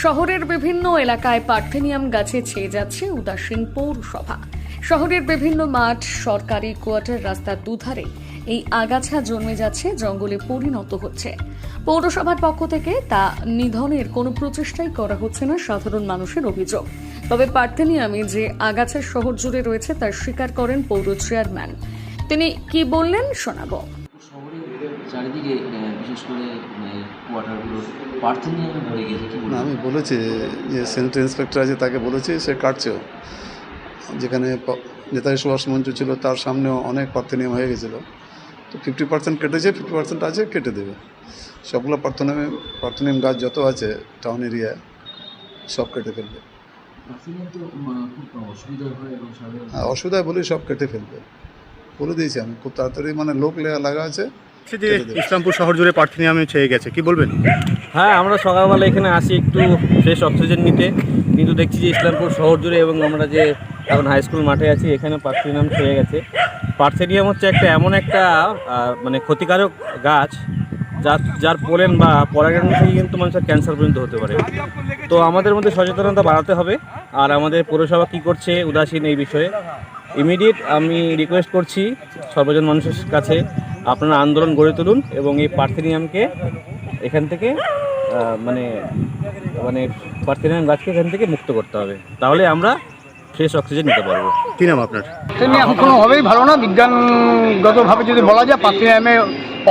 শহরের বিভিন্ন এলাকায় পার্থেনিয়াম গাছে ছেয়ে যাচ্ছে উদাসীন পৌরসভা। শহরের বিভিন্ন মাঠ, সরকারি কোয়ার্টার, রাস্তার দুধারে এই আগাছা জন্মে যাচ্ছে, জঙ্গলে পরিণত হচ্ছে। পৌরসভার পক্ষ থেকে তা নিধনের কোনো প্রচেষ্টাই করা হচ্ছে না, সাধারণ মানুষের অভিযোগ। তবে পার্থেনিয়ামে যে আগাছা শহর জুড়ে রয়েছে তার স্বীকার করেন পৌর চেয়ারম্যান। তিনি কি বললেন শোনাবো। শহরের চারিদিকে বিশেষ করে কোয়ার্টারগুলো পার্থেনিয়ামে ভরে গেছে, কি না, আমি বলেছি যে সেন্টার ইন্সপেক্টর আছে, তাকে বলেছি, সে কাটছেও। যেখানে নেতাজি সুভাষ মঞ্চ ছিল তার সামনেও অনেক পার্থেনিয়াম হয়ে গেছিলো, তো 50% কেটেছে, 50% আছে, কেটে দেবে। সবগুলো পার্থেনিয়াম গাছ যত আছে টাউন এরিয়ায় সব কেটে ফেলবে। পার্থেনিয়াম তো খুব অসুবিধা হয় এবং অসুবিধায় বলি সব কেটে ফেলবে, বলে দিয়েছি আমি। খুব তাড়াতাড়ি লোক লাগা আছে। যে ইসলামপুর শহর জুড়ে পার্থেনিয়ামে ছেয়ে গেছে, কি বলবেন? হ্যাঁ, আমরা সকালবেলা এখানে আসি একটু ফ্রেশ অক্সিজেন নিতে, কিন্তু দেখছি যে ইসলামপুর শহর জুড়ে এবং আমরা যে এখন হাই স্কুল মাঠে আছি এখানে পার্থেনিয়াম ছেয়ে গেছে। পার্থেনিয়াম হচ্ছে এমন একটা ক্ষতিকারক গাছ যার পোলেন বা পরাগায়ন থেকে কিন্তু মানুষের ক্যান্সার পর্যন্ত হতে পারে। তো আমাদের মধ্যে সচেতনতা বাড়াতে হবে। আর আমাদের পৌরসভা কী করছে উদাসীন এই বিষয়ে, ইমিডিয়েট আমি রিকোয়েস্ট করছি সর্বজন মানুষের কাছে, আপনারা আন্দোলন গড়ে তুলুন এবং এই পার্থেনিয়ামকে এখান থেকে পার্থেনিয়াম গাছকে এখান থেকে মুক্ত করতে হবে, তাহলে আমরা ফ্রেশ অক্সিজেন নিতে পারবো। কী নাম আপনার? পার্থেনিয়াম কোনোভাবেই ভালো না। বিজ্ঞানগতভাবে যদি বলা যায়, পার্থেনিয়ামের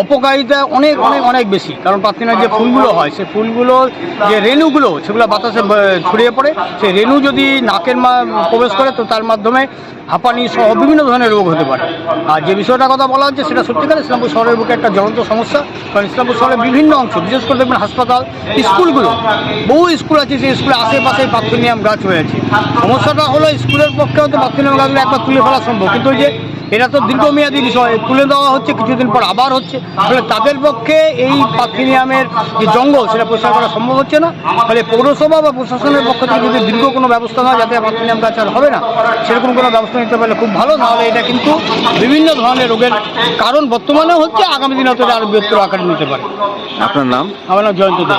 অপকারিতা অনেক অনেক অনেক বেশি। কারণ পার্থেনিয়ামের যে ফুলগুলো হয়, সেই ফুলগুলোর যে রেণুগুলো সেগুলো বাতাসে ছড়িয়ে পড়ে। সেই রেণু যদি নাকের প্রবেশ করে তো তার মাধ্যমে হাঁপানি সহ বিভিন্ন ধরনের রোগ হতে পারে। আর যে বিষয়টার কথা বলা হচ্ছে সেটা সত্যিকার ইসলামপুর শহরের বুকে একটা জ্বলন্ত সমস্যা। কারণ ইসলামপুর শহরের বিভিন্ন অংশ, বিশেষ করে দেখবেন হাসপাতাল, স্কুলগুলো, বহু স্কুল আছে, সেই স্কুলের আশেপাশে পার্থেনিয়াম গাছ হয়েছে। সমস্যাটা হলো স্কুলের পক্ষে হয়তো পার্থেনিয়াম গাছগুলো একবার তুলে ফেলা সম্ভব, কিন্তু ওই যে এটা তো দীর্ঘমেয়াদী বিষয়, তুলে দেওয়া হচ্ছে, কিছুদিন পর আবার হচ্ছে। ফলে তাদের পক্ষে এই পার্থেনিয়ামের যে জঙ্গল সেটা পরিষ্কার করা সম্ভব হচ্ছে না। ফলে পৌরসভা বা প্রশাসনের পক্ষ থেকে যদি দীর্ঘ কোনো ব্যবস্থা হয় যাতে পার্থেনিয়াম গাছ আর হবে না, সেরকম কোনো ব্যবস্থা নিতে পারলে খুব ভালো। নাহলে এটা কিন্তু বিভিন্ন ধরনের রোগের কারণ বর্তমানেও হচ্ছে, আগামী দিনে হয়তো আরও বৃহত্তর আকারে নিতে পারে। আপনার নাম? আমার নাম জয়ন্ত দে।